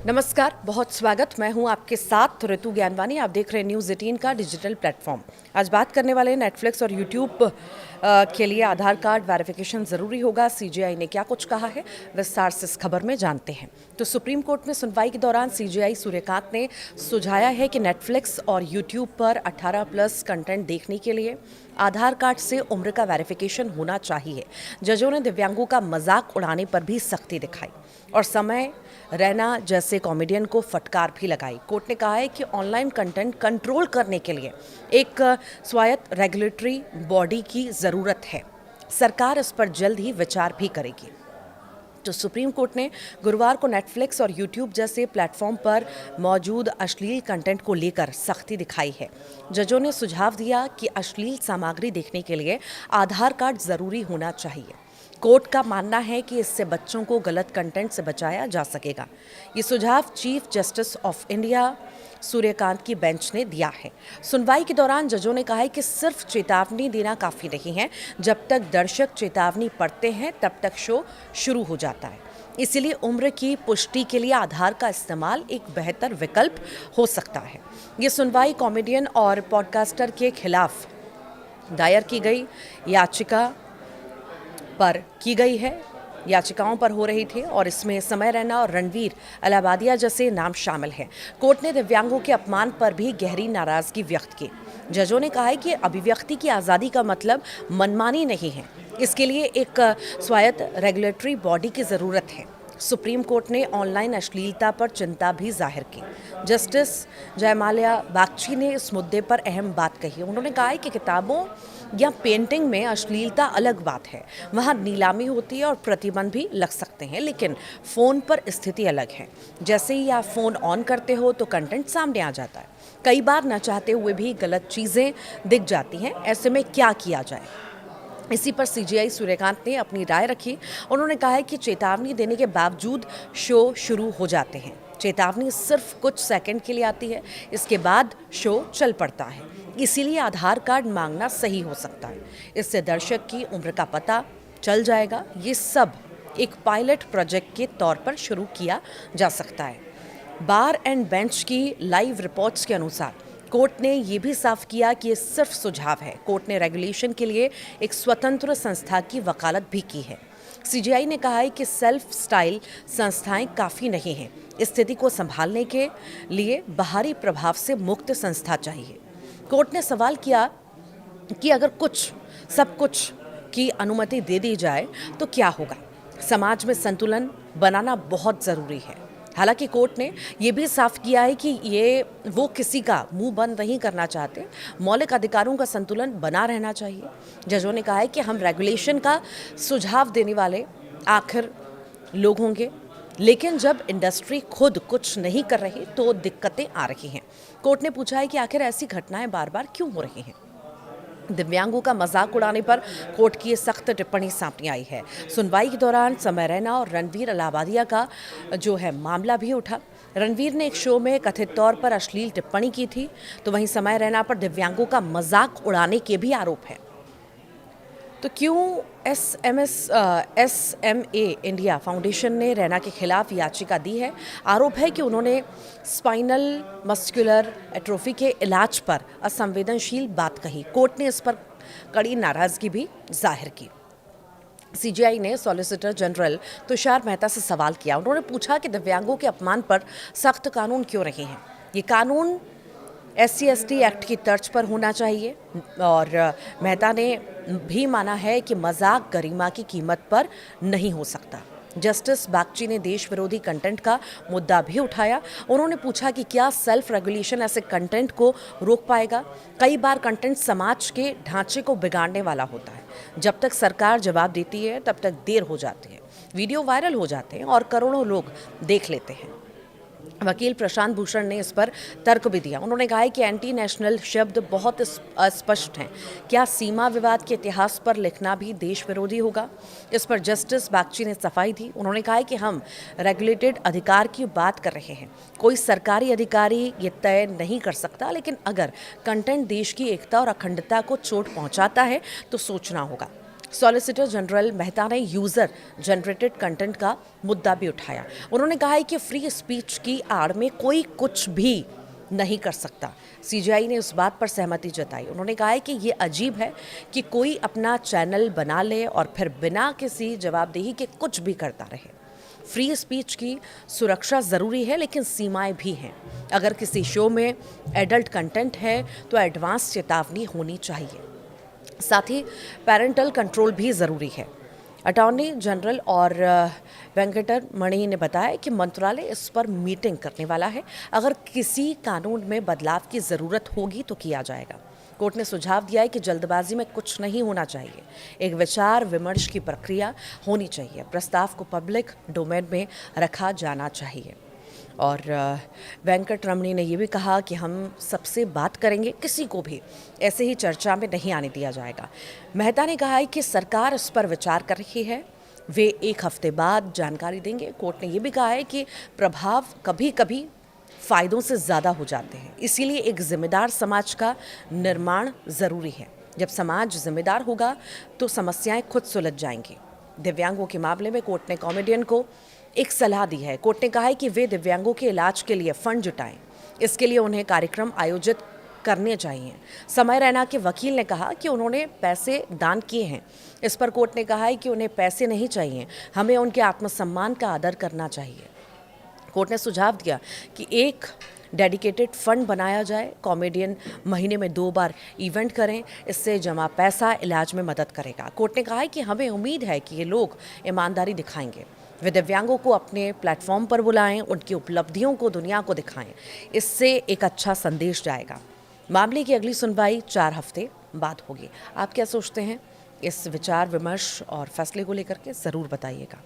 नमस्कार, बहुत स्वागत। मैं हूं आपके साथ ऋतु ज्ञानवानी। आप देख रहे हैं न्यूज़ 18 का डिजिटल प्लेटफॉर्म। आज बात करने वाले हैं नेटफ्लिक्स और यूट्यूब के लिए आधार कार्ड वेरिफिकेशन ज़रूरी होगा। सीजेआई ने क्या कुछ कहा है, विस्तार से इस खबर में जानते हैं। तो सुप्रीम कोर्ट में सुनवाई के दौरान सीजेआई सूर्यकांत ने सुझाया है कि नेटफ्लिक्स और यूट्यूब पर 18+ कंटेंट देखने के लिए आधार कार्ड से उम्र का वेरिफिकेशन होना चाहिए। जजों ने दिव्यांगों का मजाक उड़ाने पर भी सख्ती दिखाई और समय रैना जैसे कॉमेडियन को फटकार भी लगाई। कोर्ट ने कहा है कि ऑनलाइन कंटेंट कंट्रोल करने के लिए एक स्वायत्त रेगुलेटरी बॉडी की ज़रूरत है। सरकार इस पर जल्द ही विचार भी करेगी। तो सुप्रीम कोर्ट ने गुरुवार को नेटफ्लिक्स और यूट्यूब जैसे प्लेटफॉर्म पर मौजूद अश्लील कंटेंट को लेकर सख्ती दिखाई है। जजों ने सुझाव दिया कि अश्लील सामग्री देखने के लिए आधार कार्ड ज़रूरी होना चाहिए। कोर्ट का मानना है कि इससे बच्चों को गलत कंटेंट से बचाया जा सकेगा। ये सुझाव chief justice of India Suryakant की बेंच ने दिया है। सुनवाई के दौरान जजों ने कहा है कि सिर्फ चेतावनी देना काफ़ी नहीं है। जब तक दर्शक चेतावनी पढ़ते हैं तब तक शो शुरू हो जाता है। इसीलिए उम्र की पुष्टि के लिए आधार का इस्तेमाल एक बेहतर विकल्प हो सकता है। ये सुनवाई कॉमेडियन और पॉडकास्टर के खिलाफ दायर की गई याचिका पर की गई है। याचिकाओं पर हो रही थी और इसमें समय रैना और रणवीर अलाहाबादिया जैसे नाम शामिल हैं। कोर्ट ने दिव्यांगों के अपमान पर भी गहरी नाराजगी व्यक्त की। जजों ने कहा है कि अभिव्यक्ति की आज़ादी का मतलब मनमानी नहीं है। इसके लिए एक स्वायत्त रेगुलेटरी बॉडी की ज़रूरत है। सुप्रीम कोर्ट ने ऑनलाइन अश्लीलता पर चिंता भी जाहिर की। जस्टिस जयमाल्या बागची ने इस मुद्दे पर अहम बात कही। उन्होंने कहा है कि किताबों या पेंटिंग में अश्लीलता अलग बात है, वहाँ नीलामी होती है और प्रतिबंध भी लग सकते हैं, लेकिन फ़ोन पर स्थिति अलग है। जैसे ही आप फ़ोन ऑन करते हो तो कंटेंट सामने आ जाता है। कई बार न चाहते हुए भी गलत चीज़ें दिख जाती हैं। ऐसे में क्या किया जाए? इसी पर सीजेआई सूर्यकांत ने अपनी राय रखी। उन्होंने कहा है कि चेतावनी देने के बावजूद शो शुरू हो जाते हैं। चेतावनी सिर्फ कुछ सेकंड के लिए आती है, इसके बाद शो चल पड़ता है। इसीलिए आधार कार्ड मांगना सही हो सकता है। इससे दर्शक की उम्र का पता चल जाएगा। ये सब एक पायलट प्रोजेक्ट के तौर पर शुरू किया जा सकता है। बार एंड बेंच की लाइव रिपोर्ट्स के अनुसार कोर्ट ने ये भी साफ किया कि ये सिर्फ सुझाव है। कोर्ट ने रेगुलेशन के लिए एक स्वतंत्र संस्था की वकालत भी की है। सीजेआई ने कहा है कि सेल्फ स्टाइल संस्थाएं काफ़ी नहीं हैं। इस स्थिति को संभालने के लिए बाहरी प्रभाव से मुक्त संस्था चाहिए। कोर्ट ने सवाल किया कि अगर सब कुछ की अनुमति दे दी जाए तो क्या होगा। समाज में संतुलन बनाना बहुत ज़रूरी है। हालांकि कोर्ट ने यह भी साफ किया है कि वो किसी का मुंह बंद नहीं करना चाहते। मौलिक अधिकारों का संतुलन बना रहना चाहिए। जजों ने कहा है कि हम रेगुलेशन का सुझाव देने वाले आखिर लोग होंगे, लेकिन जब इंडस्ट्री खुद कुछ नहीं कर रही तो दिक्कतें आ रही हैं। कोर्ट ने पूछा है कि आखिर ऐसी घटनाएं बार बार क्यों हो रही हैं। दिव्यांगों का मजाक उड़ाने पर कोर्ट की सख्त टिप्पणी सामने आई है। सुनवाई के दौरान समय रैना और रणवीर अलाहाबादिया का जो है मामला भी उठा। रणवीर ने एक शो में कथित तौर पर अश्लील टिप्पणी की थी, तो वहीं समय रैना पर दिव्यांगों का मजाक उड़ाने के भी आरोप है। तो क्यों एसएमए इंडिया फाउंडेशन ने रैना के खिलाफ याचिका दी है। आरोप है कि उन्होंने स्पाइनल मस्कुलर एट्रोफी के इलाज पर असंवेदनशील बात कही। कोर्ट ने इस पर कड़ी नाराजगी भी जाहिर की। सीजेआई ने सॉलिसिटर जनरल तुषार मेहता से सवाल किया। उन्होंने पूछा कि दिव्यांगों के अपमान पर सख्त कानून क्यों नहीं है। ये कानून SC/ST एक्ट की तर्ज पर होना चाहिए। और मेहता ने भी माना है कि मजाक गरिमा की कीमत पर नहीं हो सकता। जस्टिस बागची ने देश विरोधी कंटेंट का मुद्दा भी उठाया। उन्होंने पूछा कि क्या सेल्फ रेगुलेशन ऐसे कंटेंट को रोक पाएगा। कई बार कंटेंट समाज के ढांचे को बिगाड़ने वाला होता है। जब तक सरकार जवाब देती है तब तक देर हो जाती है। वीडियो वायरल हो जाते हैं और करोड़ों लोग देख लेते हैं। वकील प्रशांत भूषण ने इस पर तर्क भी दिया। उन्होंने कहा है कि एंटी नेशनल शब्द बहुत अस्पष्ट हैं। क्या सीमा विवाद के इतिहास पर लिखना भी देश विरोधी होगा। इस पर जस्टिस बागची ने सफाई दी। उन्होंने कहा है कि हम रेगुलेटेड अधिकार की बात कर रहे हैं। कोई सरकारी अधिकारी ये तय नहीं कर सकता, लेकिन अगर कंटेंट देश की एकता और अखंडता को चोट पहुंचाता है तो सोचना होगा। सॉलिसिटर जनरल मेहता ने यूज़र जनरेटेड कंटेंट का मुद्दा भी उठाया। उन्होंने कहा है कि फ्री स्पीच की आड़ में कोई कुछ भी नहीं कर सकता। सीजीआई ने उस बात पर सहमति जताई। उन्होंने कहा है कि ये अजीब है कि कोई अपना चैनल बना ले और फिर बिना किसी जवाबदेही के कुछ भी करता रहे। फ्री स्पीच की सुरक्षा ज़रूरी है, लेकिन सीमाएं भी हैं। अगर किसी शो में एडल्ट कंटेंट है तो एडवांस चेतावनी होनी चाहिए। साथ ही पेरेंटल कंट्रोल भी ज़रूरी है। अटॉर्नी जनरल और वेंकटरमणि ने बताया कि मंत्रालय इस पर मीटिंग करने वाला है। अगर किसी कानून में बदलाव की ज़रूरत होगी तो किया जाएगा। कोर्ट ने सुझाव दिया है कि जल्दबाजी में कुछ नहीं होना चाहिए। एक विचार विमर्श की प्रक्रिया होनी चाहिए। प्रस्ताव को पब्लिक डोमेन में रखा जाना चाहिए। और वेंकटरमणी ने ये भी कहा कि हम सबसे बात करेंगे, किसी को भी ऐसे ही चर्चा में नहीं आने दिया जाएगा। मेहता ने कहा है कि सरकार इस पर विचार कर रही है, वे 1 हफ्ते बाद जानकारी देंगे। कोर्ट ने ये भी कहा है कि प्रभाव कभी कभी फ़ायदों से ज़्यादा हो जाते हैं, इसीलिए एक जिम्मेदार समाज का निर्माण ज़रूरी है। जब समाज जिम्मेदार होगा तो समस्याएं खुद सुलझ जाएंगी। दिव्यांगों के मामले में कोर्ट ने कॉमेडियन को एक सलाह दी है। कोर्ट ने कहा है कि वे दिव्यांगों के इलाज के लिए फंड जुटाएं। इसके लिए उन्हें कार्यक्रम आयोजित करने चाहिए। समय रैना के वकील ने कहा कि उन्होंने पैसे दान किए हैं। इस पर कोर्ट ने कहा है कि उन्हें पैसे नहीं चाहिए, हमें उनके आत्मसम्मान का आदर करना चाहिए। कोर्ट ने सुझाव दिया कि एक डेडिकेटेड फंड बनाया जाए। कॉमेडियन महीने में 2 बार इवेंट करें, इससे जमा पैसा इलाज में मदद करेगा। कोर्ट ने कहा है कि हमें उम्मीद है कि ये लोग ईमानदारी दिखाएंगे। वे दिव्यांगों को अपने प्लेटफॉर्म पर बुलाएं, उनकी उपलब्धियों को दुनिया को दिखाएं। इससे एक अच्छा संदेश जाएगा। मामले की अगली सुनवाई 4 हफ्ते बाद होगी। आप क्या सोचते हैं इस विचार विमर्श और फैसले को लेकर के ज़रूर बताइएगा।